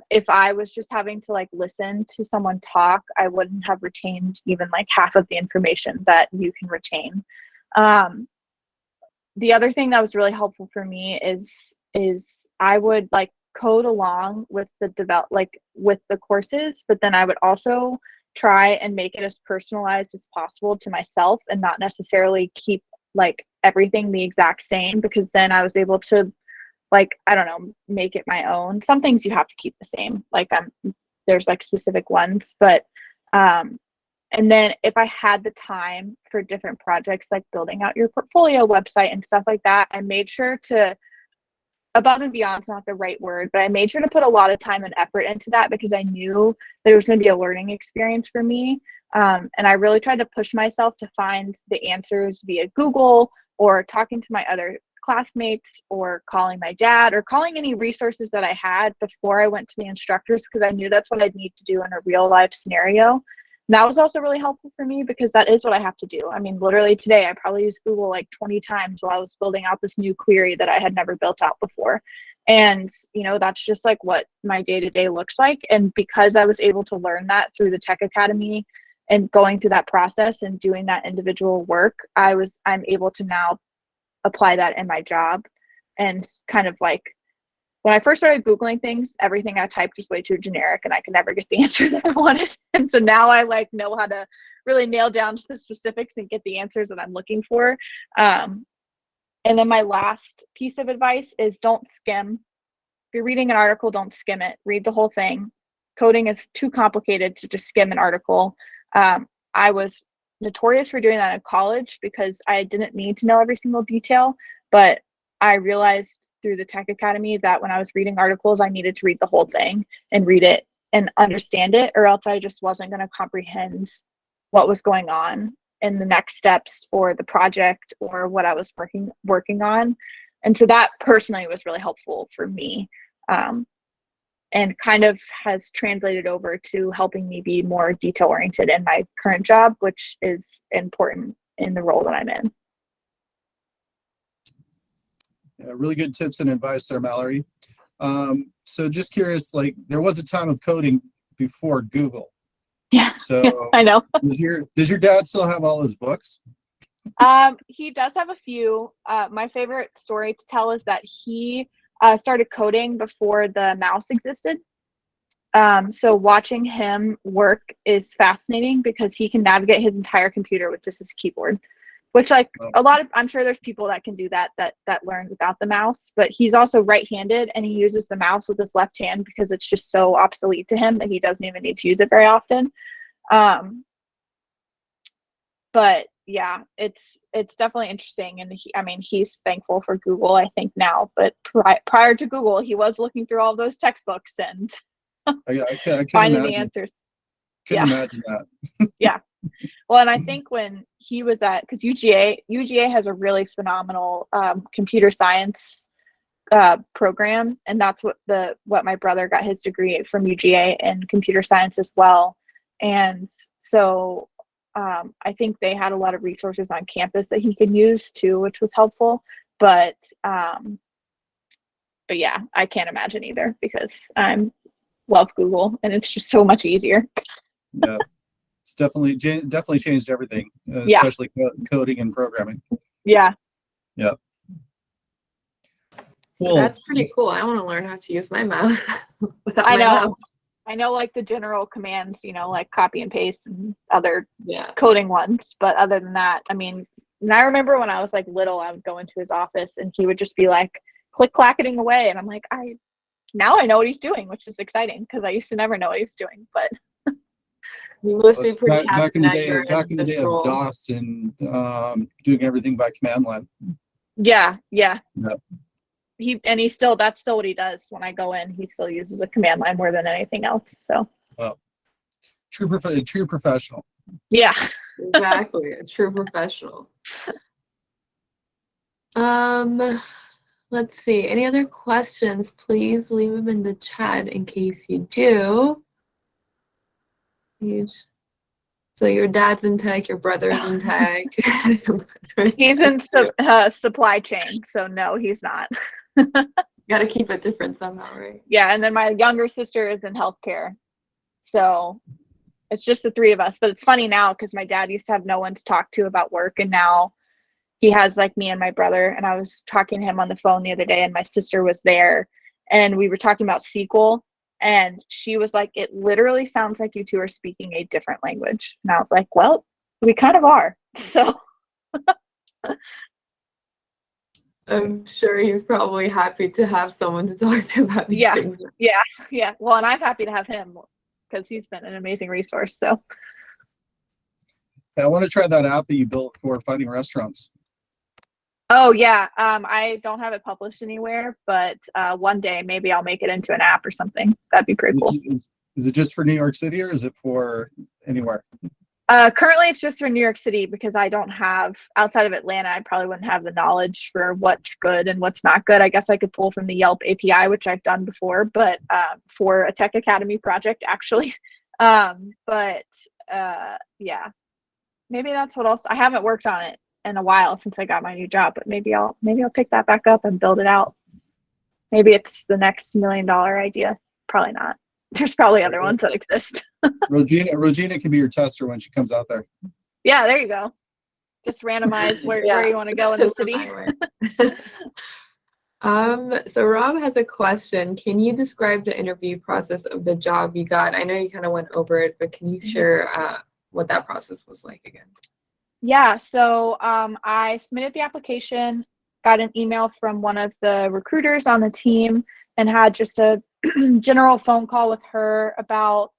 If I was just having to like listen to someone talk, I wouldn't have retained even like half of the information that you can retain. The other thing that was really helpful for me is I would like code along with with the courses, but then I would also try and make it as personalized as possible to myself and not necessarily keep like everything the exact same, because then I was able to, like, I don't know, make it my own. Some things you have to keep the same, like there's like specific ones, but and then if I had the time for different projects like building out your portfolio website and stuff like that, I made sure to, above and beyond is not the right word, but I made sure to put a lot of time and effort into that, because I knew that it was going to be a learning experience for me. And I really tried to push myself to find the answers via Google, or talking to my other classmates, or calling my dad, or calling any resources that I had before I went to the instructors, because I knew that's what I'd need to do in a real life scenario. And that was also really helpful for me, because that is what I have to do. I mean, literally today, I probably used Google like 20 times while I was building out this new query that I had never built out before. And, you know, that's just like what my day-to-day looks like. And because I was able to learn that through the Tech Academy and going through that process and doing that individual work, I'm able to now apply that in my job. And kind of like, when I first started Googling things, everything I typed was way too generic and I could never get the answer that I wanted. And so now I like know how to really nail down to the specifics and get the answers that I'm looking for. And then my last piece of advice is don't skim. If you're reading an article, don't skim it. Read the whole thing. Coding is too complicated to just skim an article. I was notorious for doing that in college because I didn't need to know every single detail, but I realized through the Tech Academy that when I was reading articles, I needed to read the whole thing and read it and understand it, or else I just wasn't going to comprehend what was going on in the next steps or the project or what I was working on. And so that personally was really helpful for me, and kind of has translated over to helping me be more detail oriented in my current job, which is important in the role that I'm in. Yeah, really good tips and advice there, Mallory. So just curious, like there was a time of coding before Google. Yeah, So I know. Does your dad still have all his books? He does have a few. My favorite story to tell is that he started coding before the mouse existed. So watching him work is fascinating because he can navigate his entire computer with just his keyboard, which like I'm sure there's people that can do that learn without the mouse, but he's also right-handed and he uses the mouse with his left hand because it's just so obsolete to him that he doesn't even need to use it very often. But yeah, it's definitely interesting. And he's thankful for Google, I think now, but prior to Google, he was looking through all those textbooks and I can finding imagine. the answers. Couldn't imagine that. Yeah. Well, and I think when he was because UGA has a really phenomenal computer science program, and that's what my brother got his degree from UGA in computer science as well. And so I think they had a lot of resources on campus that he could use too, which was helpful. But yeah, I can't imagine either because I love Google and it's just so much easier. Yeah, it's definitely changed everything, Yeah. especially coding and programming. Yeah. Yeah. Well, That's pretty cool. I want to learn how to use my mouse without I my know. mouse. I know like the general commands, like copy and paste and other Yeah. coding ones. But other than that, I mean, and I remember when I was like little, I would go into his office and he would just be like click clacketing away. And I'm like, now I know what he's doing, which is exciting because I used to never know what he was doing. But You must be it's pretty happy back in the that day, you're back in the this day of role. DOS and doing everything by command line. yeah. Yep. That's still what he does when I go in. He still uses a command line more than anything else. So True professional. yeah. Exactly, a true professional. Let's see. Any other questions? Please leave them in the chat in case you do. So your dad's in tech, your brother's in tech. He's in supply chain, so no, he's not. Got to keep it different somehow, right? Yeah, and then my younger sister is in healthcare, so it's just the three of us. But it's funny now because my dad used to have no one to talk to about work, and now he has like me and my brother. And I was talking to him on the phone the other day, and my sister was there, and we were talking about SQL, and she was like, "It literally sounds like you two are speaking a different language." And I was like, "Well, we kind of are." So. I'm sure he's probably happy to have someone to talk to about these things. Yeah. Well, and I'm happy to have him because he's been an amazing resource. So. I want to try that app that you built for finding restaurants. Oh yeah, I don't have it published anywhere, but one day maybe I'll make it into an app or something. That'd be pretty cool. Is it just for New York City or is it for anywhere? Currently it's just for New York City because I don't have, outside of Atlanta, I probably wouldn't have the knowledge for what's good and what's not good. I guess I could pull from the Yelp API, which I've done before, but for a Tech Academy project, actually. Yeah, maybe that's what else. I haven't worked on it in a while since I got my new job, but maybe I'll pick that back up and build it out. Maybe it's the next $1 million idea. Probably not. There's probably other ones that exist. Regina can be your tester when she comes out there. Yeah, there you go. Just randomize where you want to go in the city. So Rob has a question. Can you describe the interview process of the job you got? I know you kind of went over it, but can you share what that process was like again? Yeah, so I submitted the application, got an email from one of the recruiters on the team, and had just a general phone call with her about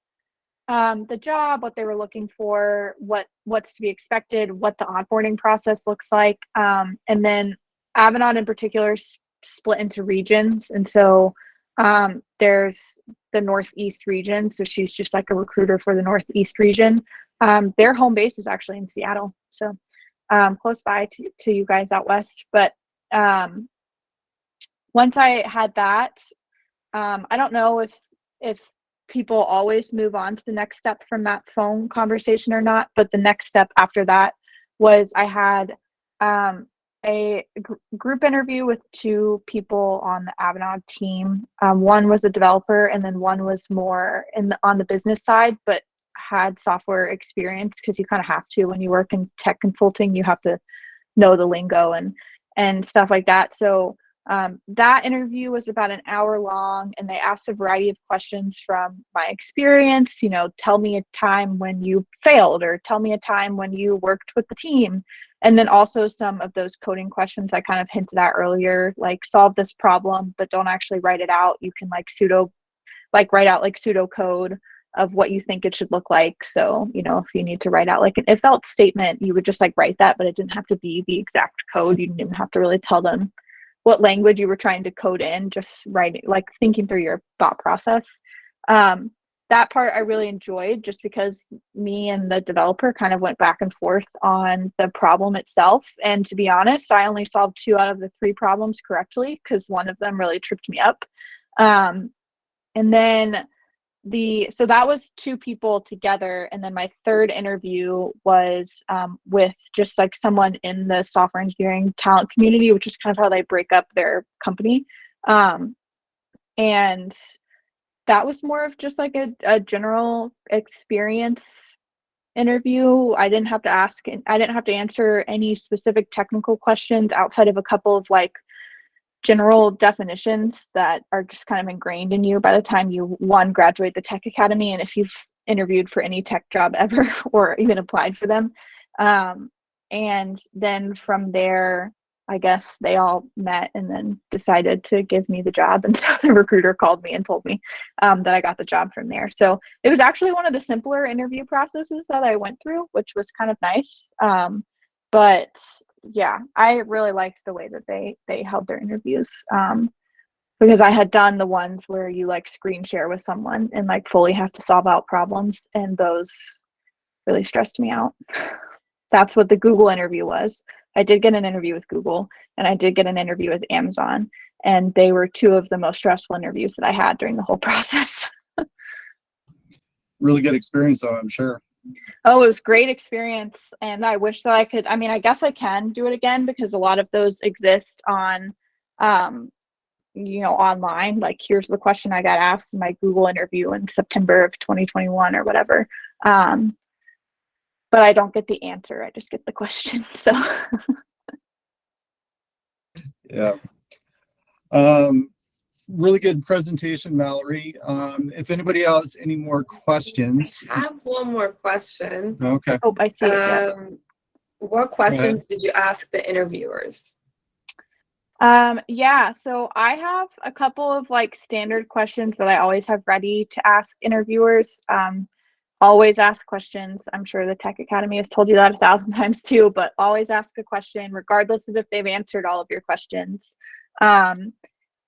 the job, what they were looking for, what's to be expected, what the onboarding process looks like. And then Avanade in particular split into regions. And so there's the Northeast region. So she's just like a recruiter for the Northeast region. Their home base is actually in Seattle. So close by to you guys out west. But once I had that, I don't know if people always move on to the next step from that phone conversation or not, but the next step after that was I had a group interview with two people on the Avanade team. One was a developer and then one was more on the business side, but had software experience because you kind of have to when you work in tech consulting. You have to know the lingo and stuff like that. So that interview was about an hour long, and they asked a variety of questions from my experience. Tell me a time when you failed, or tell me a time when you worked with the team. And then also some of those coding questions I kind of hinted at earlier, like solve this problem, but don't actually write it out. You can write out like pseudo code of what you think it should look like. So, if you need to write out like an if else statement, you would just like write that, but it didn't have to be the exact code. You didn't even have to really tell them what language you were trying to code in, just writing, like thinking through your thought process. That part I really enjoyed just because me and the developer kind of went back and forth on the problem itself. And to be honest, I only solved 2 out of the 3 problems correctly because one of them really tripped me up. And then so that was two people together, and then my third interview was with just like someone in the software engineering talent community, which is kind of how they break up their company. And that was more of just like a general experience interview. I didn't have to answer any specific technical questions outside of a couple of like general definitions that are just kind of ingrained in you by the time you graduate the tech academy, and if you've interviewed for any tech job ever or even applied for them. And then from there, I guess they all met and then decided to give me the job, and so the recruiter called me and told me that I got the job from there. So it was actually one of the simpler interview processes that I went through, which was kind of nice. But yeah, I really liked the way that they held their interviews, because I had done the ones where you like screen share with someone and like fully have to solve out problems, and those really stressed me out. That's what the Google interview was. I did get an interview with Google, and I did get an interview with Amazon, and they were two of the most stressful interviews that I had during the whole process. Really good experience, though, I'm sure. Oh, it was great experience, and I wish that I could. I mean, I guess I can do it again, because a lot of those exist on, online. Like, here's the question I got asked in my Google interview in September of 2021 or whatever. But I don't get the answer. I just get the question. So Yeah. Really good presentation, Mallory. If anybody else any more questions. I have one more question. Okay. oh, I see it. What questions did you ask the interviewers? Yeah, so I have a couple of like standard questions that I always have ready to ask interviewers. Always ask questions. I'm sure the Tech Academy has told you that 1,000 times too, but always ask a question, regardless of if they've answered all of your questions.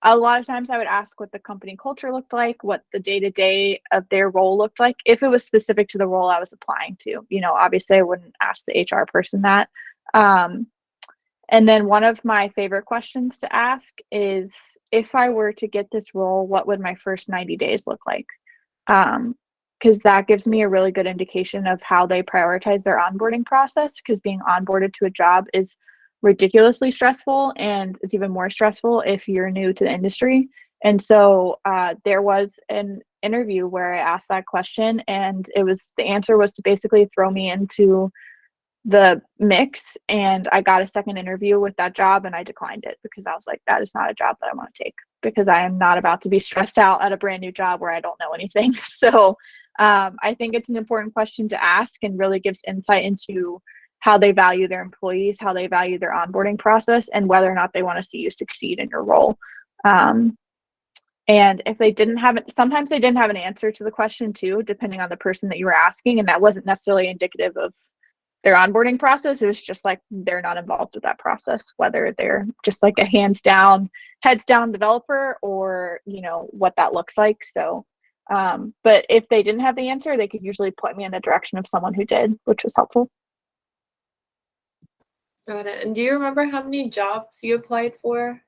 A lot of times I would ask what the company culture looked like, what the day-to-day of their role looked like, if it was specific to the role I was applying to. Obviously I wouldn't ask the HR person that. And then one of my favorite questions to ask is, if I were to get this role, what would my first 90 days look like? Because that gives me a really good indication of how they prioritize their onboarding process, because being onboarded to a job is ridiculously stressful, and it's even more stressful if you're new to the industry. And so there was an interview where I asked that question, and the answer was to basically throw me into the mix, and I got a second interview with that job, and I declined it because I was like, that is not a job that I want to take, because I am not about to be stressed out at a brand new job where I don't know anything. So I think it's an important question to ask, and really gives insight into how they value their employees, how they value their onboarding process, and whether or not they want to see you succeed in your role. And if they didn't have it, sometimes they didn't have an answer to the question too, depending on the person that you were asking, and that wasn't necessarily indicative of their onboarding process. It was just like they're not involved with that process, whether they're just like a heads down developer, or what that looks like. So but if they didn't have the answer, they could usually point me in the direction of someone who did, which was helpful. Got it. And do you remember how many jobs you applied for?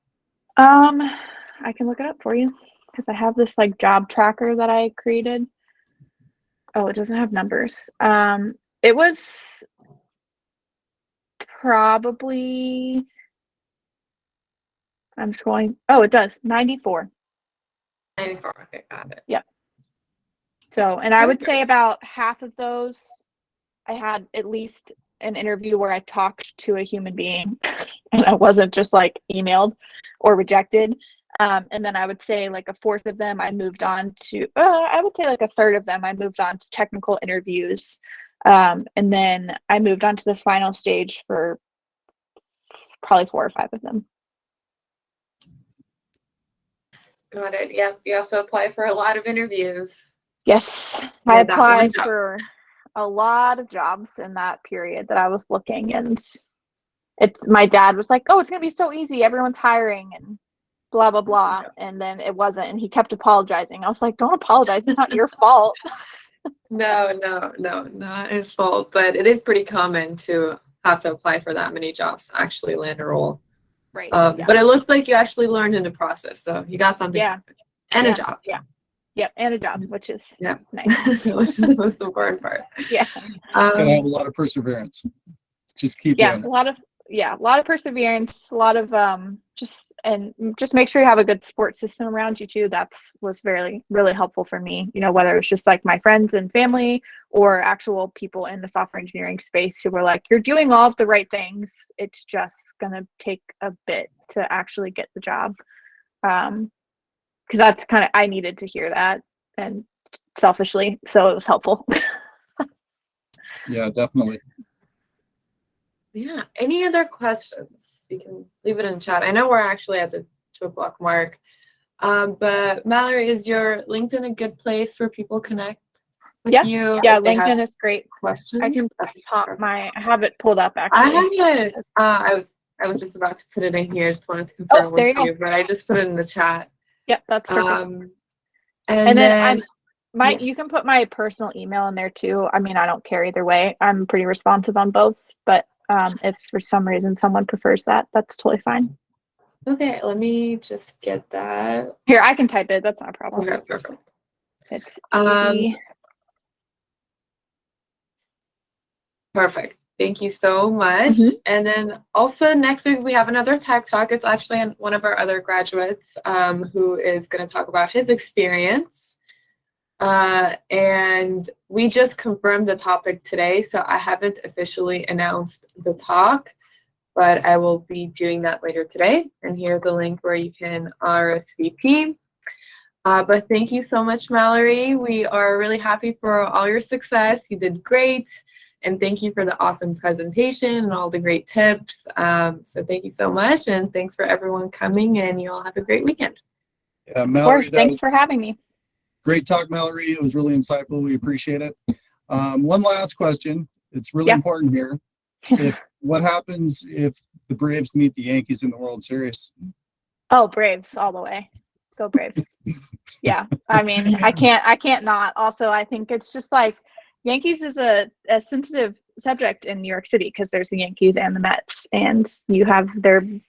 I can look it up for you, because I have this like job tracker that I created. Oh, it doesn't have numbers. It was probably, I'm scrolling. Oh, it does. 94. 94. Okay, got it. Yep. So, and I would say about half of those, I had at least an interview where I talked to a human being and I wasn't just like emailed or rejected. And then I would say like a fourth of them I moved on to, I would say like a third of them I moved on to technical interviews. And then I moved on to the final stage for probably 4 or 5 of them. Got it. Yep. You have to apply for a lot of interviews. Yes. I applied for a lot of jobs in that period that I was looking, and my dad was like, oh, it's going to be so easy. Everyone's hiring and blah, blah, blah. And then it wasn't. And he kept apologizing. I was like, don't apologize. It's not your fault. No, not his fault. But it is pretty common to have to apply for that many jobs to actually land a role. Right. But it looks like you actually learned in the process. So you got something. Yeah. And a job. Yeah. Yep, and a job, which is Yeah. nice. Which is the most important part. Yeah. Just gotta have a lot of perseverance. Just keep Yeah, doing it. a lot of perseverance, a lot of just make sure you have a good support system around you too. Was really helpful for me, whether it's just like my friends and family or actual people in the software engineering space who were like, you're doing all of the right things, it's just gonna take a bit to actually get the job. Because that's kind of, I needed to hear that, and selfishly, so it was helpful. Yeah, definitely. Yeah. Any other questions? You can leave it in chat. I know we're actually at the 2:00 mark. But Mallory, is your LinkedIn a good place for people connect with you? Yeah, LinkedIn is great. Questions? I can pop I have it pulled up I actually. have it. I was just about to put it in here. Just wanted to confirm there with you you, but I just put it in the chat. Yep, that's perfect. And then yes. You can put my personal email in there too. I mean, I don't care either way. I'm pretty responsive on both, but if for some reason someone prefers that, that's totally fine. Okay, let me just get that. Here, I can type it. That's not a problem. Okay, perfect. It's easy. Perfect. Thank you so much. And then also next week we have another Tech Talk. It's actually one of our other graduates who is going to talk about his experience. And we just confirmed the topic today, so I haven't officially announced the talk, but I will be doing that later today. And here's the link where you can RSVP. But thank you so much, Mallory. We are really happy for all your success. You did great. And thank you for the awesome presentation and all the great tips. So thank you so much. And thanks for everyone coming, and you all have a great weekend. Yeah, Mallory, of course, thanks for having me. Great talk, Mallory. It was really insightful. We appreciate it. One last question. It's really important here. What happens if the Braves meet the Yankees in the World Series? Oh, Braves all the way. Go Braves. Yeah. I mean, I can't not. Also, I think it's just like Yankees is a sensitive subject in New York City because there's the Yankees and the Mets, and you have they're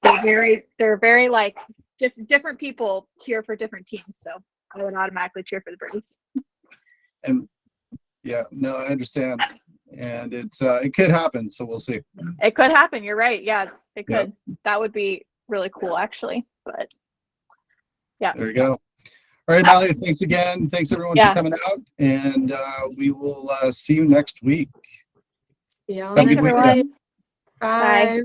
very like different people cheer for different teams. So I would automatically cheer for the Braves. And yeah, no, I understand. And it could happen, so we'll see. It could happen. You're right. Yeah, it could. Yep. That would be really cool, actually. But yeah. There you go. All right, Mallory, thanks again. Thanks everyone for coming out, and we will see you next week. Yeah. Have a good weekend. Bye.